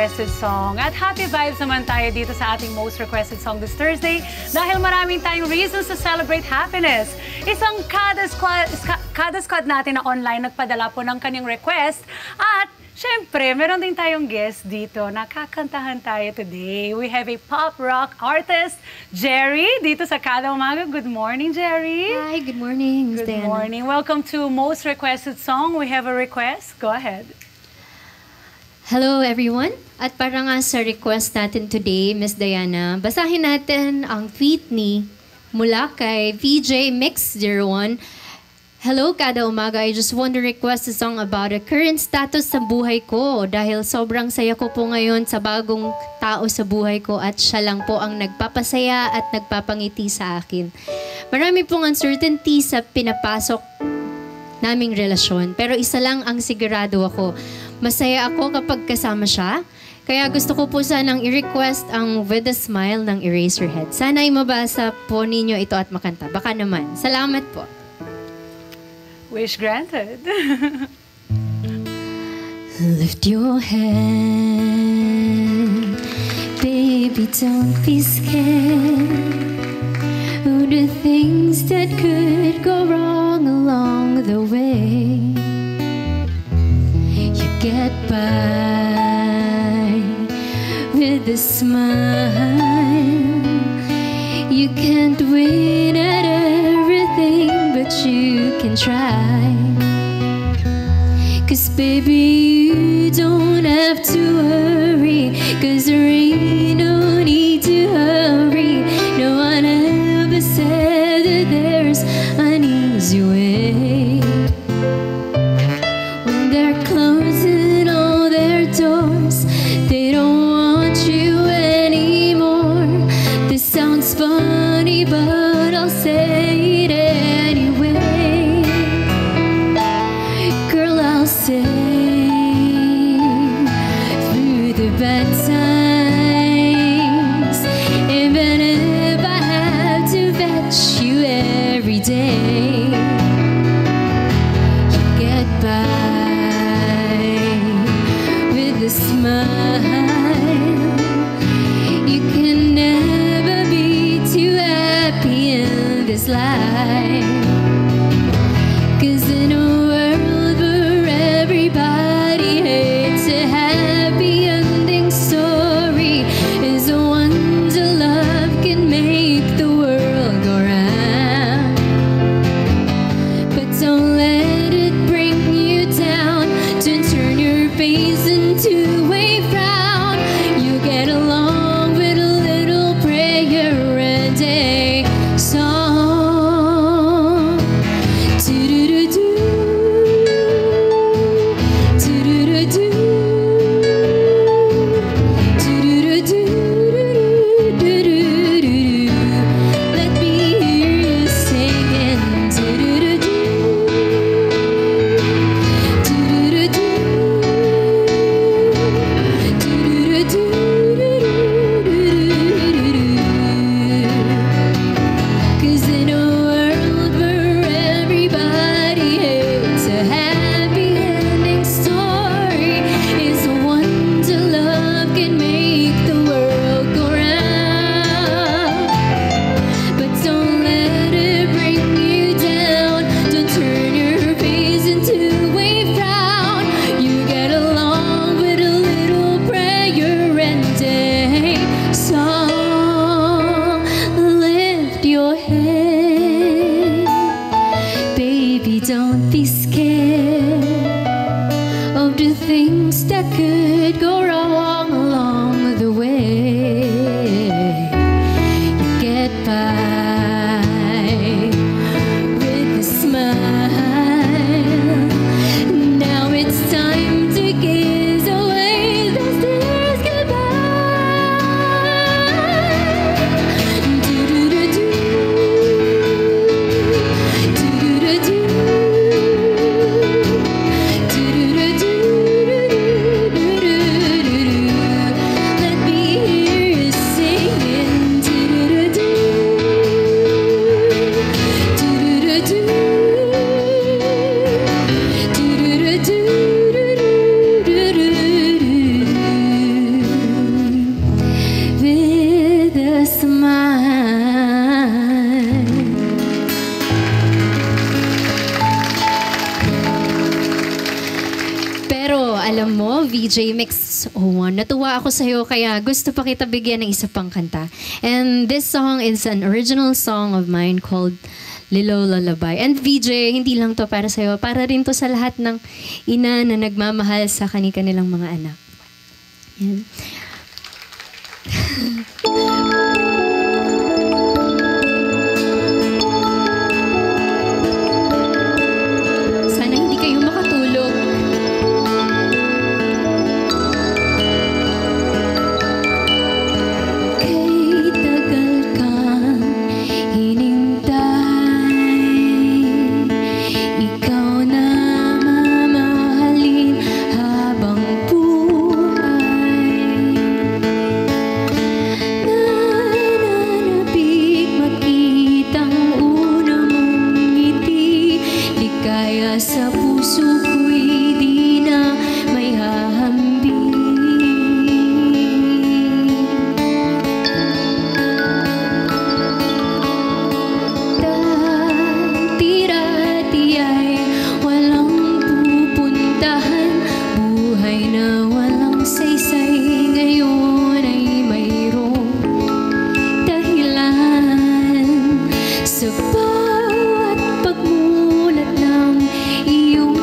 requested song. At happy vibes naman tayo dito sa ating most requested song this Thursday dahil maraming tayong reasons to celebrate happiness. Isang kada squad natin na online nagpadala po ng kanyang request at syempre, meron din tayong guest dito na kakantahan tayo today. We have a pop rock artist, Jerry, dito sa Kada Umaga. Good morning, Jerry. Hi, good morning, Ms. Good Diana. morning. Welcome to Most Requested Song. We have a request. Go ahead. Hello, everyone. At para nga sa request natin today, Ms. Diana, basahin natin ang tweet ni mula kay VJ Mix01. Hello, Kada Umaga. I just want to request a song about the current status sa buhay ko dahil sobrang saya ko po ngayon sa bagong tao sa buhay ko at siya lang po ang nagpapasaya at nagpapangiti sa akin. Marami pong uncertainty sa pinapasok naming relasyon pero isa lang ang sigurado ako. Masaya ako kapag kasama siya. Kaya gusto ko po sanang i-request ang With a Smile ng Eraserhead. Sana ay mabasa po ninyo ito at makanta. Baka naman. Salamat po. Wish granted. Lift your head, baby, don't be scared of the things that could go wrong along the way. You get by with a smile. You can't win at everything, but you can try. 'Cause baby, you don't have to worry, 'cause there ain't no need to hurry. No one ever said that there's an easy way. When they're closing all their doors, they don't want you anymore. This sounds funny, but I'll say it anyway. Girl, I'll say through the bad times, even if I have to fetch you every day, you get by with a smile. You can never be too happy in this life. 'Cause in a world where everybody hates a happy ending story is the ones who love can make the world go round. But don't let it bring you down. Don't turn your face into a frown. You get along with a little prayer and a song. Do-do-do-do. Do-do-do-do. Do-do-do-do-do-do-do-do. Let me hear you singing. Do-do-do-do. Do-do-do-do. Do-do-do-do-do-do-do-do. 'Cause in a world where everybody hates a happy ending story is the one to love can make the world go round. But don't let it bring you down. Don't turn your face into a frown. You get along with a little prayer and a song. Lift your head, baby, don't be scared of the things that could go wrong along the way. You get by with a smile. Now it's time to gaze away those tears goodbye. Do-do-do-do. Do-do-do-do. Do-do-do-do. alam mo, VJ Mix 01, natuwa ako sa'yo kaya gusto pa kita bigyan ng isa pang kanta. And this song is an original song of mine called Lilo Lullaby. And VJ, hindi lang to para sa'yo, para rin to sa lahat ng ina na nagmamahal sa kanilang mga anak. Yan. Sana hindi kayo makatulog. Kay tagal kang hinintay, ikaw na mamahalin habang buhay. Nananapig makitang una mong ngiti, ligaya sa puso ko'y di na may hahambing. Dati-dati ay walang pupuntahan, buhay na walang saysay, ngayon ay mayroong dahilan. Sa bawat pagmulat ng iyong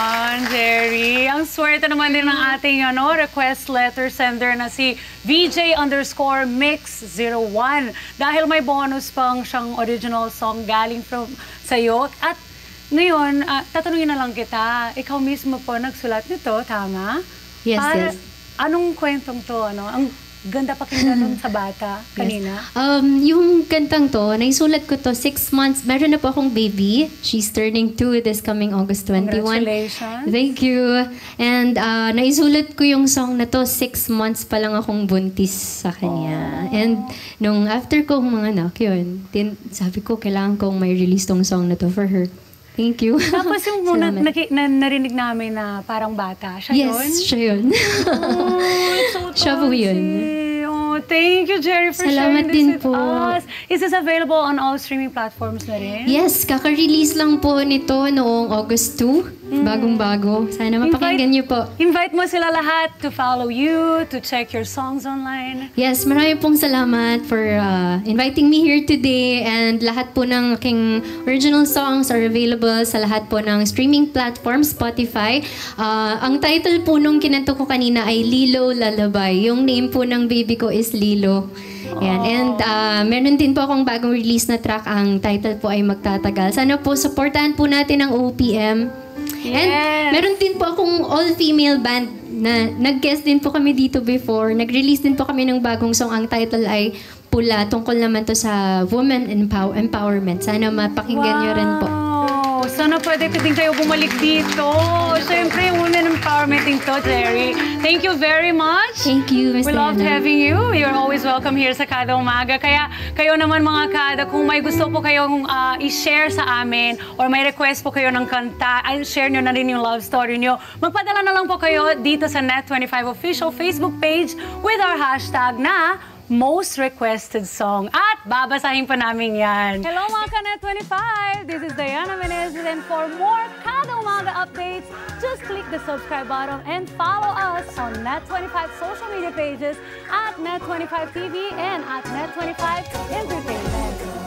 naman, Jerry. Ang swerte naman din ng ating request letter sender na si VJ_Mix01. Dahil may bonus pang siyang original song galing from sa'yo. At ngayon, tatanungin na lang kita. Ikaw mismo po nagsulat nito, tama? Yes, yes. Anong kwentong to? Ang ganda pakinggan nun sa bata kanina. Yes. Yung kantang to, naisulat ko to 6 months. Meron na po akong baby. She's turning 2 this coming August 21. Congratulations. Thank you. And naisulat ko yung song na to 6 months pa lang akong buntis sa kanya. And nung after ko mga anak, yun, sabi ko, kailangan kong may release tong song na to for her. Thank you. Tapos yung muna narinig namin na parang bata. Siya yun? Yes, siya yun. Oh, it's so Siya po yun. Oh, thank you, Jerry, for Salamat sharing this din with po. us. Is this available on all streaming platforms na rin? Yes, kaka-release lang po nito noong August 2. Bagong-bago. Sana mapakinggan niyo po. Invite mo sila lahat to follow you, to check your songs online. Yes, marami pong salamat for inviting me here today, and lahat po ng aking original songs are available sa lahat po ng streaming platform, Spotify. Ang title po nung kinanto ko kanina ay Lilo Lalabay. Yung name po ng baby ko is Lilo. Yan. And meron din po akong bagong release na track. Ang title po ay Magtatagal. Sana po supportahan po natin ang OPM. Yes. And meron din po akong all-female band na nag-guest din po kami dito before. Nag-release din po kami ng bagong song. Ang title ay Pula. Tungkol naman to sa women empowerment. Sana mapakinggan nyo rin po. Sana pwede din kayo bumalik dito. Siyempre, women empowerment din to, Jerry. Thank you very much. Thank you, Ms. We loved Diana. having you. You're always welcome here sa Kada Umaga. Kaya kayo naman mga Kada, kung may gusto po kayong i-share sa amin or may request po kayo ng kanta, I'll share nyo na rin yung love story nyo. Magpadala na lang po kayo dito sa Net25 official Facebook page with our hashtag na Most Requested Song. At babasahin pa namin yan. Hello mga ka-Net25! This is Diana Menez, and for more Kada Umaga updates, just click the subscribe button and follow us on Net25 social media pages at Net25 TV and at Net25 Entertainment.